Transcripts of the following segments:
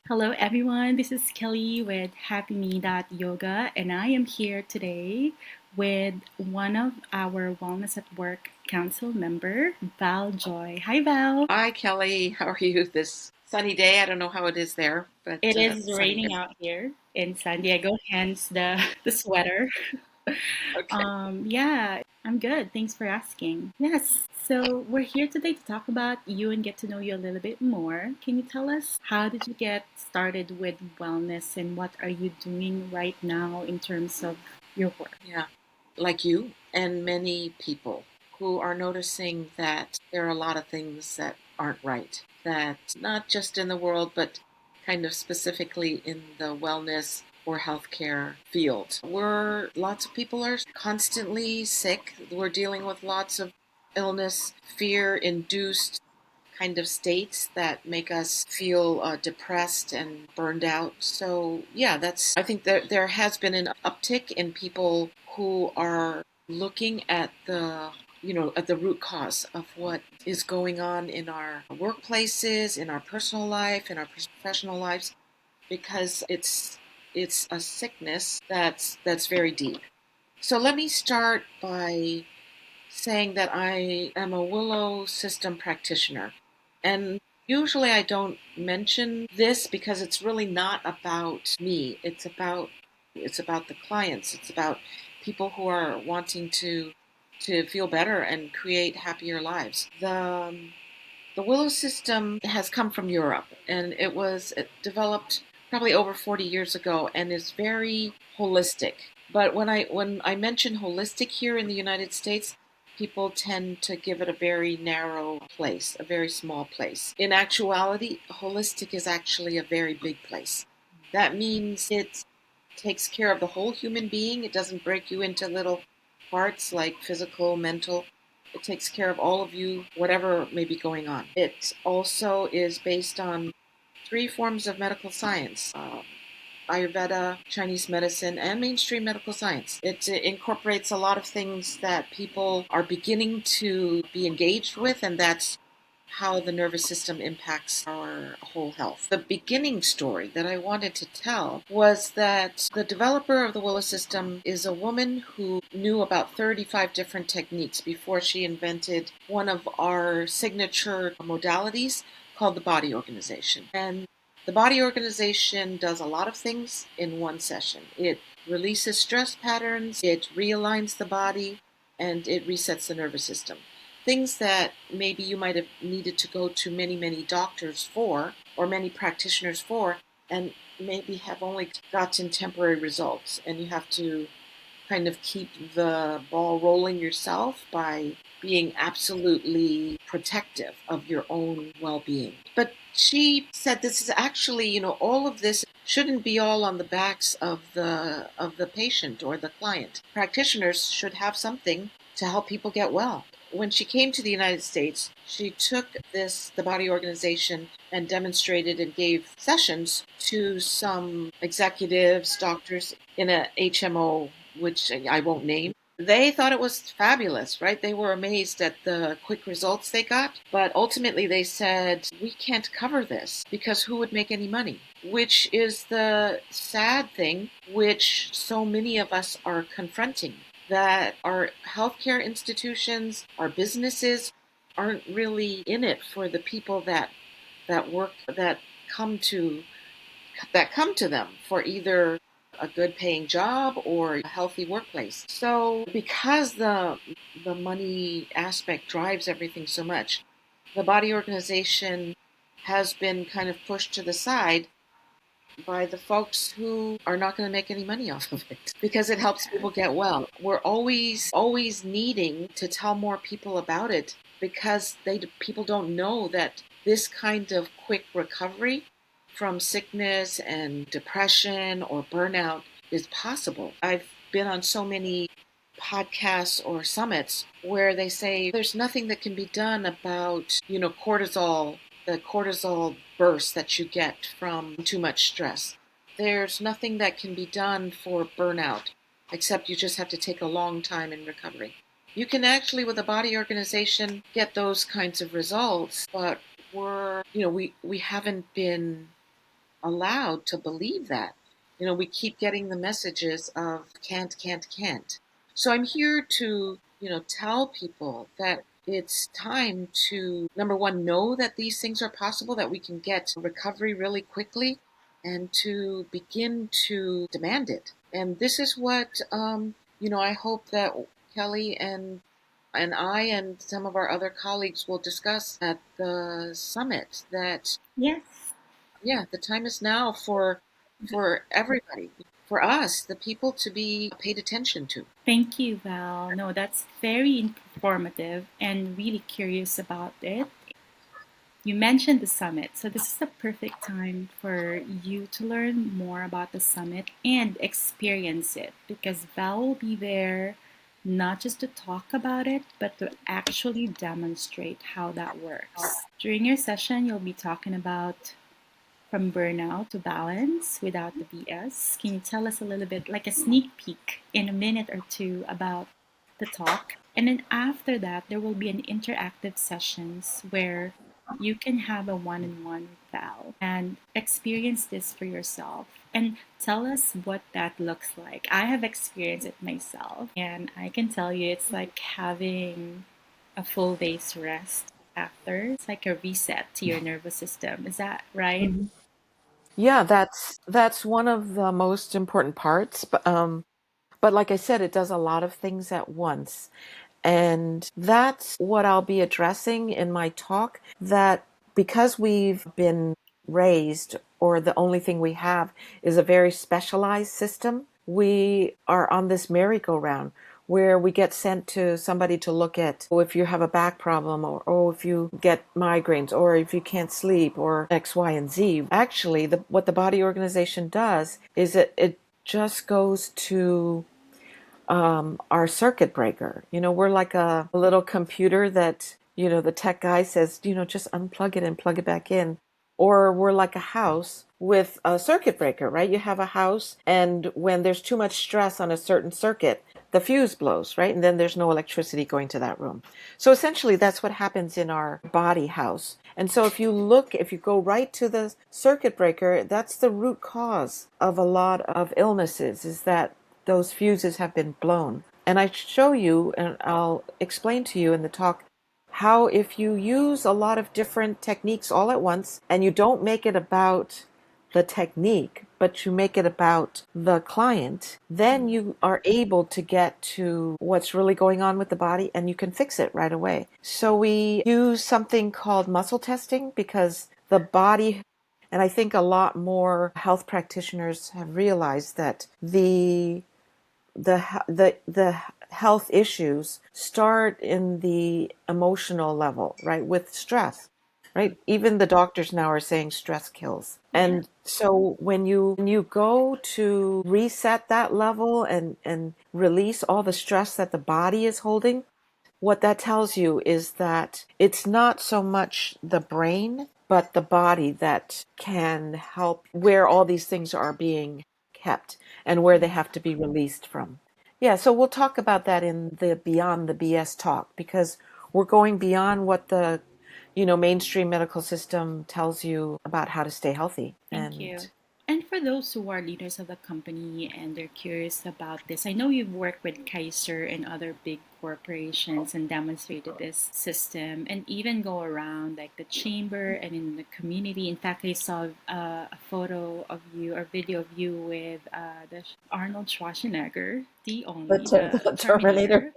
Hello, everyone. This is Kelly with HappyMe Yoga, and I am here today with one of our Wellness at Work Council member, Val Joy. Hi, Val. Hi, Kelly. How are you this sunny day? I don't know how it is there, but It is sunny raining here. out here in San Diego, hence the sweater. Okay. Yeah, I'm good. Thanks for asking. Yes, so we're here today to talk about you and get to know you a little bit more. Can you tell us how did you get started with wellness and what are you doing right now in terms of your work? Yeah, like you and many people who are noticing that there are a lot of things that aren't right, that not just in the world, but kind of specifically in the wellness or healthcare field. Lots of people are constantly sick. We're dealing with lots of illness, fear induced kind of states that make us feel depressed and burned out. So yeah, I think there has been an uptick in people who are looking at the root cause of what is going on in our workplaces, in our personal life, in our professional lives, because it's a sickness that's very deep. So let me start by saying that I am a Willow system practitioner. And usually I don't mention this because it's really not about me. It's about the clients. It's about people who are wanting to feel better and create happier lives. The Willow system has come from Europe, and it developed probably over 40 years ago and is very holistic. But when I mention holistic here in the United States, people tend to give it a very narrow place, a very small place. In actuality, holistic is actually a very big place. That means it takes care of the whole human being. It doesn't break you into little parts like physical, mental. It takes care of all of you, whatever may be going on. It also is based on three forms of medical science: Ayurveda, Chinese medicine, and mainstream medical science. It incorporates a lot of things that people are beginning to be engaged with, and that's how the nervous system impacts our whole health. The beginning story that I wanted to tell was that the developer of the Willow system is a woman who knew about 35 different techniques before she invented one of our signature modalities called the body organization. And the body organization does a lot of things in one session. It releases stress patterns, it realigns the body, and it resets the nervous system. Things that maybe you might have needed to go to many, many doctors for, or many practitioners for, and maybe have only gotten temporary results. And you have to kind of keep the ball rolling yourself by being absolutely protective of your own well-being. But she said this is actually, all of this shouldn't be all on the backs of the patient or the client. Practitioners should have something to help people get well. When she came to the United States, she took the body organization and demonstrated and gave sessions to some executives, doctors in a HMO, which I won't name. They thought it was fabulous, right? They were amazed at the quick results they got. But ultimately, they said, we can't cover this because who would make any money? Which is the sad thing, which so many of us are confronting, that our healthcare institutions, our businesses aren't really in it for the people that work come to that come to them for either a good paying job or a healthy workplace. So because the money aspect drives everything so much, the body organization has been kind of pushed to the side by the folks who are not going to make any money off of it because it helps people get well. We're always needing to tell more people about it because people don't know that this kind of quick recovery from sickness and depression or burnout is possible. I've been on so many podcasts or summits where they say there's nothing that can be done about, cortisol, the cortisol burst that you get from too much stress. There's nothing that can be done for burnout, except you just have to take a long time in recovery. You can actually, with a body organization, get those kinds of results, but we haven't been allowed to believe that. We keep getting the messages of can't, can't, can't. So I'm here to, tell people that it's time to, number one, know that these things are possible, that we can get recovery really quickly, and to begin to demand it. And this is what, I hope that Kelly and I and some of our other colleagues will discuss at the summit. That Yes. yeah, the time is now for everybody, for us, the people, to be paid attention to. Thank you, Val. No, that's very informative and really curious about it. You mentioned the summit, so this is the perfect time for you to learn more about the summit and experience it because Val will be there not just to talk about it, but to actually demonstrate how that works. During your session, you'll be talking about from burnout to balance without the BS. Can you tell us a little bit, like a sneak peek in a minute or two about the talk? And then after that, there will be an interactive sessions where you can have a one-on-one with Val and experience this for yourself and tell us what that looks like. I have experienced it myself, and I can tell you it's like having a full day's rest after. It's like a reset to your nervous system. Is that right? Mhm. Yeah, that's one of the most important parts. But like I said, it does a lot of things at once. And that's what I'll be addressing in my talk, that because we've been raised, or the only thing we have is a very specialized system, we are on this merry-go-round where we get sent to somebody to look at, oh, if you have a back problem, or oh, if you get migraines, or if you can't sleep, or X, Y, and Z. Actually, what the body organization does is it just goes to our circuit breaker. We're like a little computer that, the tech guy says, just unplug it and plug it back in. Or we're like a house with a circuit breaker, right? You have a house, and when there's too much stress on a certain circuit, the fuse blows, right? And then there's no electricity going to that room. So essentially, that's what happens in our body house. And so if you go right to the circuit breaker, that's the root cause of a lot of illnesses, is that those fuses have been blown. And I show you, and I'll explain to you in the talk, how if you use a lot of different techniques all at once and you don't make it about the technique, but you make it about the client, then you are able to get to what's really going on with the body and you can fix it right away. So we use something called muscle testing because the body, and I think a lot more health practitioners have realized that the health issues start in the emotional level, right? With stress, right? Even the doctors now are saying stress kills. Yeah. And so when you go to reset that level and release all the stress that the body is holding, what that tells you is that it's not so much the brain, but the body that can help where all these things are being kept and where they have to be released from. Yeah, so we'll talk about that in the Beyond the BS talk because we're going beyond what the mainstream medical system tells you about how to stay healthy. Thank And you. And for those who are leaders of the company and they're curious about this, I know you've worked with Kaiser and other big corporations and demonstrated this system and even go around like the chamber and in the community. In fact, I saw a photo of you or video of you with Arnold Schwarzenegger, the the Terminator. Terminator,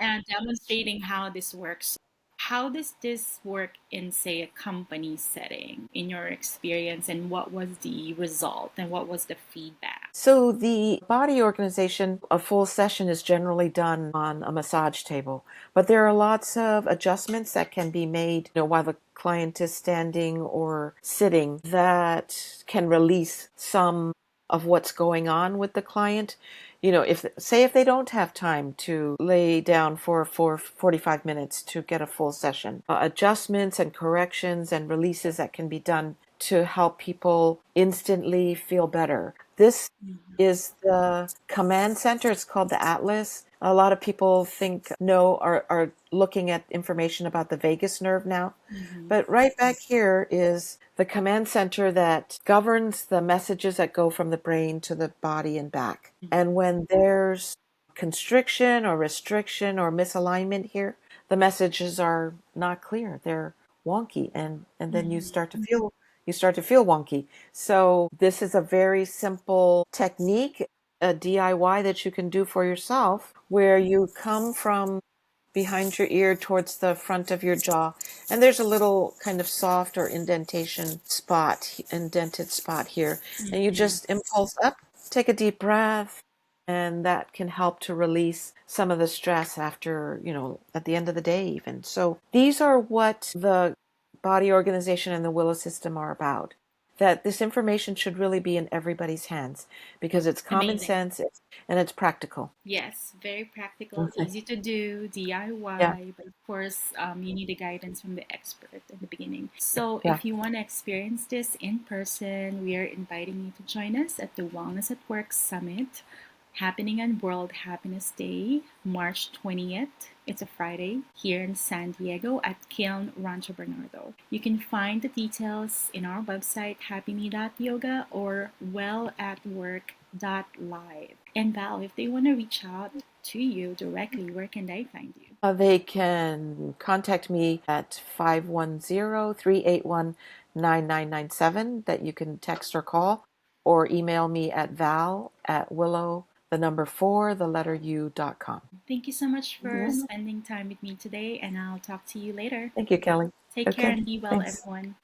and demonstrating how this works. How does this work in, say, a company setting in your experience, and what was the result and what was the feedback? So the body organization, a full session is generally done on a massage table, but there are lots of adjustments that can be made, while the client is standing or sitting, that can release some of what's going on with the client. If they don't have time to lay down for 45 minutes to get a full session, adjustments and corrections and releases that can be done to help people instantly feel better. This Mhm. is the command center. It's called the Atlas. A lot of people are looking at information about the vagus nerve now. Mm-hmm. But right back here is the command center that governs the messages that go from the brain to the body and back. And when there's constriction or restriction or misalignment here, the messages are not clear. They're wonky, and then Mm-hmm. you start to feel wonky. So this is a very simple technique, a DIY that you can do for yourself, where you come from behind your ear towards the front of your jaw. And there's a little kind of soft or indented spot here. And you Mm-hmm. just impulse up, take a deep breath, and that can help to release some of the stress after, at the end of the day, even. So these are what the body organization and the Willow system are about. That this information should really be in everybody's hands because it's common Amazing. sense and it's practical. Yes, very practical, Okay. easy to do, Yeah. DIY, but of course, you need the guidance from the expert in the beginning. So, Yeah. if you want to experience this in person, we are inviting you to join us at the Wellness at Work Summit happening on World Happiness Day, March 20th. It's a Friday here in San Diego at Kiln Rancho Bernardo. You can find the details in our website, happyme.yoga or wellatwork.live. And Val, if they want to reach out to you directly, where can they find you? They can contact me at 510-381-9997 that you can text or call, or email me at val@willow, the number 4, the letter u.com. Thank you so much for Yeah. spending time with me today, and I'll talk to you later. Thank you, Kelly. Take care Okay, and be well, thanks. everyone.